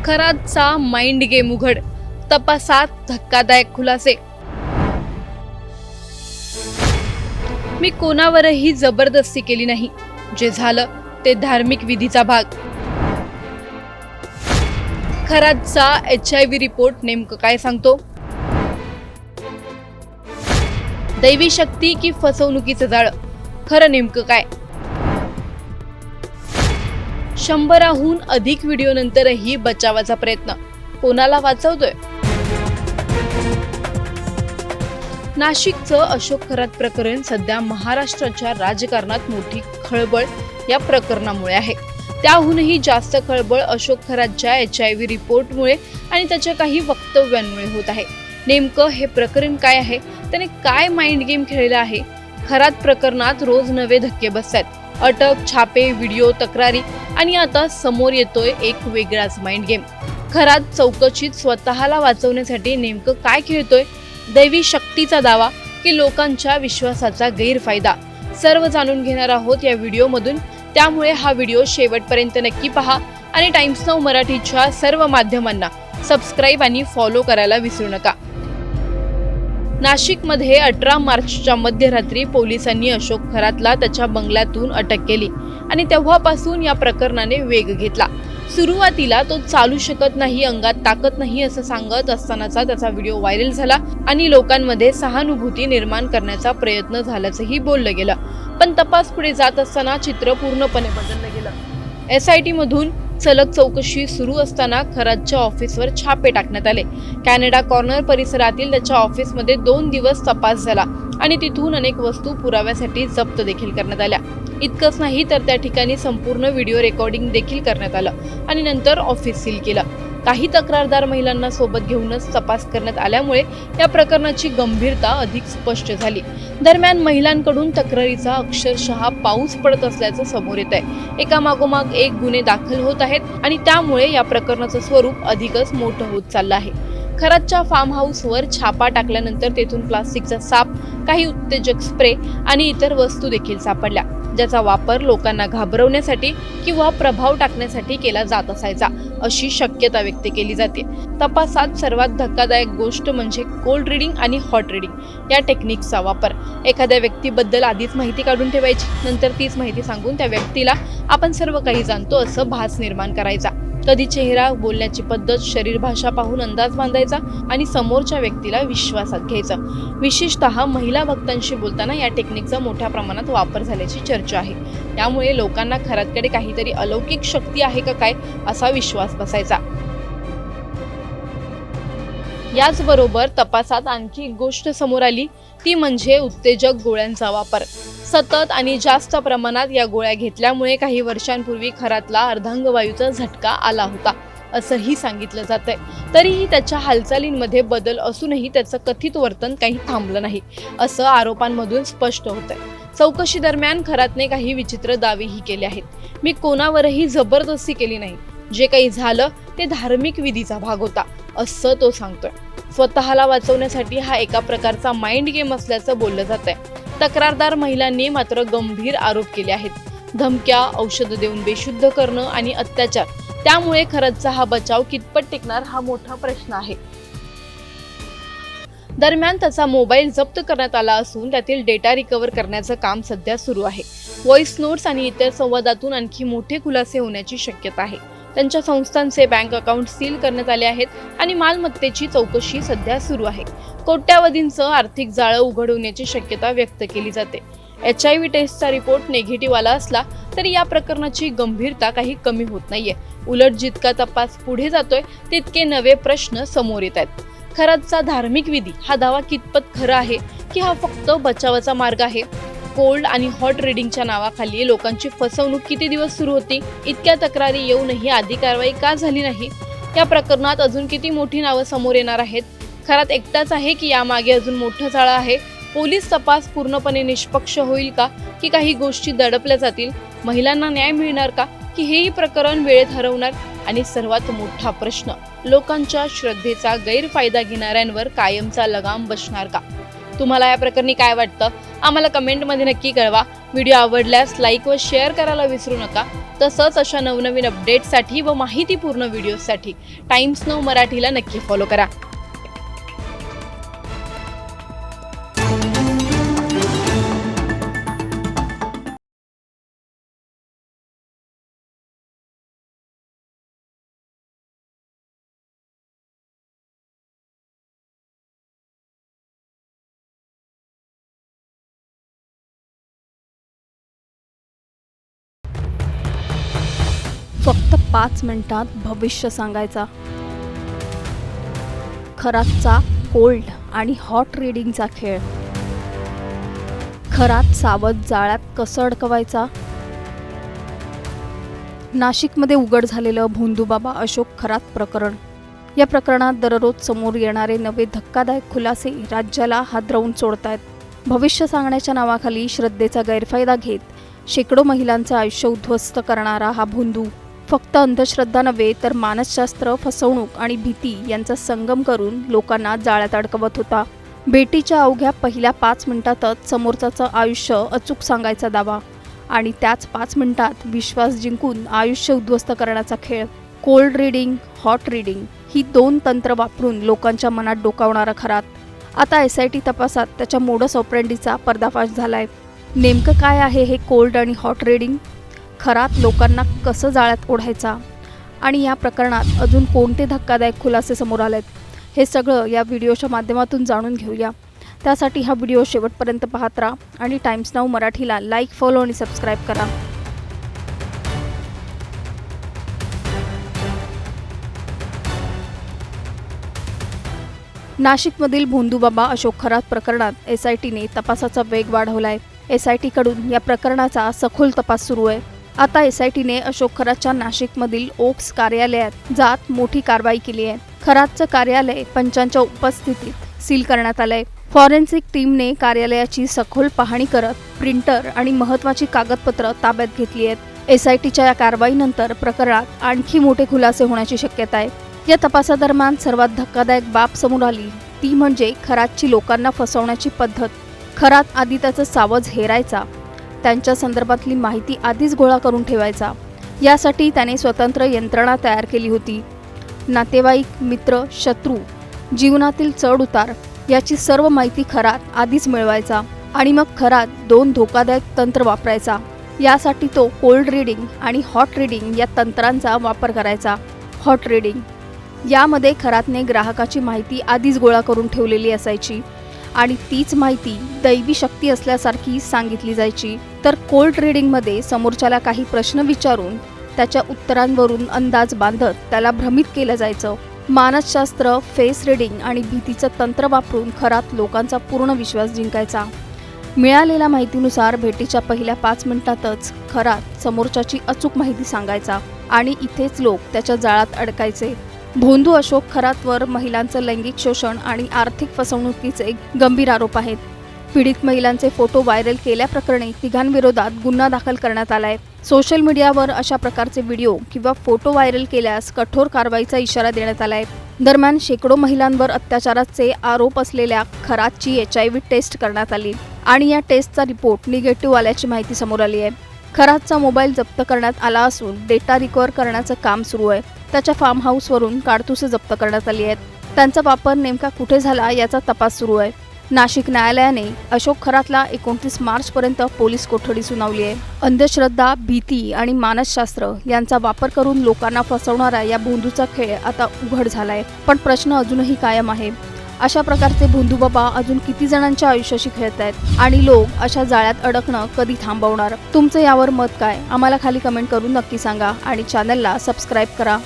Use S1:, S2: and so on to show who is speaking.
S1: खरातचा mind game उघड, तपासात धक्कादायक खुलासे. मी कोणावरही जबरदस्ती केली नाही, जे झालं ते धार्मिक विधीचा भाग. खरातचा HIV रिपोर्ट नेमकं काय सांगतो? दैवी शक्ती की फसवणुकीचं जाळं, खरं नेमकं काय? 100हून अधिक व्हिडिओ नंतरही बचावाचा प्रयत्न, कोणाला वाचवतोय? नाशिकचं अशोक खरात प्रकरण सध्या महाराष्ट्राच्या राजकारणात मोठी खळबळ या प्रकरणामुळे आहे. त्याहूनही जास्त खळबळ अशोक खरातच्या HIV रिपोर्टमुळे आणि त्याच्या काही वक्तव्यांमुळे होत आहे. नेमकं हे प्रकरण काय आहे? त्याने काय माइंड गेम खेळला आहे? खरात प्रकरणात रोज नवे धक्के बसतात. अटक, छापे, व्हिडिओ, तक्रारी आणि आता समोर येतोय एक वेगळाच माइंड गेम. खरात चौकशीत स्वतःला वाचवण्यासाठी नेमकं काय खेळतोय? दैवी शक्तीचा दावा की लोकांच्या विश्वासाचा गैरफायदा, सर्व जाणून घेणार आहोत या व्हिडिओमधून. त्यामुळे हा व्हिडिओ शेवटपर्यंत नक्की पहा आणि टाइम्स नाऊ मराठीच्या सर्व माध्यमांना सबस्क्राईब आणि फॉलो करायला विसरू नका. नाशिकमध्ये 18 मार्चच्या मध्यरात्री पोलिसांनी अशोक खरातला त्याच्या बंगल्यातून अटक केली आणि तेव्हापासून या प्रकरणाने वेग घेतला. सुरुवातीला तो चालू शकत नाही, अंगात ताकद नाही असं सांगत असतानाचा त्याचा व्हिडिओ व्हायरल झाला आणि लोकांमध्ये सहानुभूती निर्माण करण्याचा प्रयत्न झाल्याचंही बोललं गेलं. पण तपास पुढे जात असताना चित्र पूर्णपणे बदललं गेलं. SIT मधून सलग चौकशी सुरू असताना खरातच्या ऑफिसवर छापे टाकण्यात आले. कॅनडा कॉर्नर परिसरातील त्याच्या ऑफिसमध्ये 2 दिवस तपास झाला आणि तिथून अनेक वस्तू पुराव्यासाठी जप्त देखील करण्यात आल्या. इतकंच नाही तर त्या ठिकाणी संपूर्ण व्हिडिओ रेकॉर्डिंग देखील करण्यात आलं आणि नंतर ऑफिस सील केलं. काही तक्रारदार महिलांना सोबत घेऊनच तपास करण्यात आल्यामुळे या प्रकरणाची गंभीरता अधिक स्पष्ट झाली. दरम्यान महिलांकडून तक्रारीचा अक्षरशः पाऊस पडत असल्याचं समोर येत आहे. एकामागोमाग एक गुन्हे दाखल होत आहेत आणि त्यामुळे या प्रकरणाचं स्वरूप अधिकच मोठं होत चाललं आहे. खरातच्या फार्म हाऊसवर छापा टाकल्यानंतर तेथून प्लास्टिकचा साप, काही उत्तेजक स्प्रे आणि इतर वस्तू देखील सापडल्या, ज्याचा वापर लोकांना घाबरवण्यासाठी किंवा प्रभाव टाकण्यासाठी केला जात असायचा, अशी शक्यता व्यक्त केली जाते. तपासात सर्वात धक्कादायक गोष्ट म्हणजे कोल्ड रीडिंग आणि हॉट रीडिंग या टेक्निकचा वापर. एखाद्या व्यक्तीबद्दल आधीच माहिती काढून ठेवायची, नंतर तीच माहिती सांगून त्या व्यक्तीला आपण सर्व काही जाणतो असं भास निर्माण करायचा. कधी चेहरा, बोलण्याची पद्धत, शरीर भाषा पाहून अंदाज बांधायचा आणि समोरच्या व्यक्तीला विश्वासात घ्यायचं. विशेषतः महिला भक्तांशी बोलताना या टेक्निकचा मोठ्या प्रमाणात वापर झाल्याची चर्चा आहे. त्यामुळे लोकांना खरातकडे काहीतरी अलौकिक शक्ती आहे का काय असा विश्वास बसायचा. याचबरोबर तपासात आणखी एक गोष्ट समोर आली, ती म्हणजे उत्तेजक गोळ्यांचा वापर. सतत आणि जास्त प्रमाणात या गोळ्या घेतल्यामुळे काही वर्षांपूर्वी खरातला अर्धांगवायूचा झटका आला होता असंही सांगितलं जातंय. तरीही त्याच्या हालचालींमध्ये बदल असूनही त्याचं कथित वर्तन काही थांबलं नाही असं आरोपांमधून स्पष्ट होतंय. चौकशी दरम्यान खरातने काही विचित्र दावेही केले आहेत. मी कोणावरही जबरदस्ती केली नाही, जे काही झालं ते धार्मिक विधीचा भाग होता असं तो सांगतोय. स्वतःला वाचवण्यासाठी हा एका प्रकारचा माइंड गेम असल्याचं बोललं जातंय. तक्रारदार महिलांनी मात्र गंभीर आरोप केले आहेत. धमक्या, औषध देऊन बेशुद्ध करणं आणि अत्याचार. त्यामुळे खरातचा हा बचाव कितपत टिकणार हा मोठा प्रश्न आहे. दरम्यान त्याचा मोबाईल जप्त करण्यात आला असून त्यातील डेटा रिकव्हर करण्याचं काम सध्या सुरू आहे. व्हॉइस नोट्स आणि इतर संवादातून आणखी मोठे खुलासे होण्याची शक्यता आहे. त्यांच्या संस्थांचे बँक अकाउंट सील करण्यात आले आहेत आणि मालमत्तेची चौकशी सध्या सुरू आहे. कोट्यावधींचं आर्थिक जाळं उघड होण्याची शक्यता व्यक्त केली जाते. HIV टेस्टचा रिपोर्ट निगेटिव्ह आला असला तरी या प्रकरणाची गंभीरता काही कमी होत नाहीये. उलट जितका तपास पुढे जातोय तितके नवे प्रश्न समोर येत आहेत. खरातचा धार्मिक विधी हा दावा कितपत खरा आहे की हा फक्त बचावाचा मार्ग आहे? कोल्ड आणि हॉट रीडिंगच्या नावाखाली लोकांची फसवणूक किती दिवस सुरू होती? इतक्या तक्रारी येऊनही आधी कारवाई का झाली नाही? या प्रकरणात अजून किती मोठी नावं समोर येणार आहेत? खरात एकटाच आहे की यामागे अजून मोठं जाळं आहे? पोलीस तपास पूर्णपणे निष्पक्ष होईल का की काही गोष्टी दडपल्या जातील? महिलांना न्याय मिळणार का की हेही प्रकरण वेळेत हरवणार? आणि सर्वात मोठा प्रश्न, लोकांच्या श्रद्धेचा गैरफायदा घेणाऱ्यांवर कायमचा लगाम बसणार का? तुम्हाला या प्रकरणी काय वाटतं आम्हाला कमेंटमध्ये नक्की कळवा. व्हिडिओ आवडल्यास लाईक व शेअर करायला विसरू नका. तसंच अशा नवनवीन अपडेट्ससाठी व माहितीपूर्ण व्हिडिओसाठी टाइम्स नाऊ मराठीला नक्की फॉलो करा.
S2: फक्त 5 मिनिटात भविष्य सांगायचा. खरातचा कोल्ड आणि हॉट रीडिंगचा खेळ. खरात सावध जाळ्यात कसं अडकवायचा. नाशिकमध्ये उघड झालेलं भोंदूबाबा अशोक खरात प्रकरण. या प्रकरणात दररोज समोर येणारे नवे धक्कादायक खुलासे राज्याला हादरवून सोडतायत. भविष्य सांगण्याच्या नावाखाली श्रद्धेचा गैरफायदा घेत शेकडो महिलांचं आयुष्य उद्ध्वस्त करणारा हा भोंदू फक्त अंधश्रद्धा नव्हे तर मानसशास्त्र, फसवणूक आणि भीती यांचा संगम करून लोकांना जाळ्यात अडकवत होता. भेटीच्या अवघ्या पहिल्या 5 मिनिटातच समोरच्याचं आयुष्य अचूक सांगायचा दावा आणि त्याच 5 मिनिटात विश्वास जिंकून आयुष्य उद्ध्वस्त करण्याचा खेळ. कोल्ड रीडिंग, हॉट रीडिंग ही 2 तंत्र वापरून लोकांच्या मनात डोकावणारा खरात. आता SIT तपासात त्याच्या मोडस ऑपरेंडीचा पर्दाफाश झालाय. नेमकं काय आहे हे कोल्ड आणि हॉट रीडिंग? खरात लोकांना कसं जाळ्यात ओढायचा आणि या प्रकरणात अजून कोणते धक्कादायक खुलासे समोर आलेत हे सगळं या व्हिडिओच्या माध्यमातून जाणून घेऊया. त्यासाठी हा व्हिडिओ शेवटपर्यंत पाहत राहा आणि टाइम्स नाऊ मराठीला लाईक, फॉलो आणि सबस्क्राईब करा. नाशिकमधील भोंदूबाबा अशोक खरात प्रकरणात SITने तपासाचा वेग वाढवलाय. SITकडून या प्रकरणाचा सखोल तपास सुरू आहे. आता SITने अशोक खरातच्या नाशिकमधील ओक्स कार्यालयात जात मोठी कारवाई केली आहे. खरातचं कार्यालय पंचांच्या उपस्थितीत सील करण्यात आलंय. फॉरेन्सिक टीमने कार्यालयाची सखोल पाहणी करत प्रिंटर आणि महत्त्वाची कागदपत्र ताब्यात घेतली आहेत. SITच्या या कारवाईनंतर प्रकरणात आणखी मोठे खुलासे होण्याची शक्यता आहे. या तपासादरम्यान सर्वात धक्कादायक बाब समोर आली ती म्हणजे खरातची लोकांना फसवण्याची पद्धत. खरात आधी त्याचं सावज हेरायचा, त्यांच्या संदर्भातली माहिती आधीच गोळा करून ठेवायचा. यासाठी त्याने स्वतंत्र यंत्रणा तयार केली होती. नातेवाईक, मित्र, शत्रू, जीवनातील चढ उतार याची सर्व माहिती खरात आधीच मिळवायचा आणि मग खरात 2 धोकादायक तंत्र वापरायचा. यासाठी तो कोल्ड रीडिंग आणि हॉट रीडिंग या तंत्रांचा वापर करायचा. हॉट रीडिंग यामध्ये खरातने ग्राहकाची माहिती आधीच गोळा करून ठेवलेली असायची आणि तीच माहिती दैवी शक्ती असल्यासारखी सांगितली जायची. तर कोल्ड रीडिंगमध्ये समोरच्याला काही प्रश्न विचारून त्याच्या उत्तरांवरून अंदाज बांधत त्याला भ्रमित केलं जायचं. मानसशास्त्र, फेस रीडिंग आणि भीतीचं तंत्र वापरून खरात लोकांचा पूर्ण विश्वास जिंकायचा. मिळालेल्या माहितीनुसार भेटीच्या पहिल्या 5 मिनिटातच खरात समोरच्याची अचूक माहिती सांगायचा आणि इथेच लोक त्याच्या जाळ्यात अडकायचे. भोंदू अशोक खरातवर महिलांचं लैंगिक शोषण आणि आर्थिक फसवणुकीचे गंभीर आरोप आहेत. पीडित महिलांचे फोटो व्हायरल केल्याप्रकरणी तिघांविरोधात गुन्हा दाखल करण्यात आलाय. सोशल मीडियावर अशा प्रकारचे व्हिडिओ किंवा फोटो व्हायरल केल्यास कठोर कारवाईचा इशारा देण्यात आलाय. दरम्यान शेकडो महिलांवर अत्याचाराचे आरोप असलेल्या खरातची HIV टेस्ट करण्यात आली आणि या टेस्टचा रिपोर्ट निगेटिव्ह आल्याची माहिती समोर आली आहे. खरातचा मोबाईल जप्त करण्यात आला असून डेटा रिकव्हर करण्याचं काम सुरू आहे. त्याच्या फार्म हाऊसवरून काडतुसे जप्त करण्यात आली आहेत. त्यांचा वापर नेमका कुठे झाला याचा तपास सुरू आहे. नाशिक न्यायालयाने अशोक खरातला 29 मार्चपर्यंत पोलीस कोठडी सुनावली आहे. अंधश्रद्धा, भीती आणि मानसशास्त्र यांचा वापर करून लोकांना फसवणारा या भोंदूचा खेळ आता उघड झालाय. पण प्रश्न अजूनही कायम आहे. अशा प्रकारचे भोंदूबाबा अजून किती जणांच्या आयुष्याशी खेळत आहेत आणि लोक अशा जाळ्यात अडकणं कधी थांबवणार? तुमचं यावर मत काय? आम्हाला खाली कमेंट करून नक्की सांगा आणि चॅनलला सबस्क्राईब करा.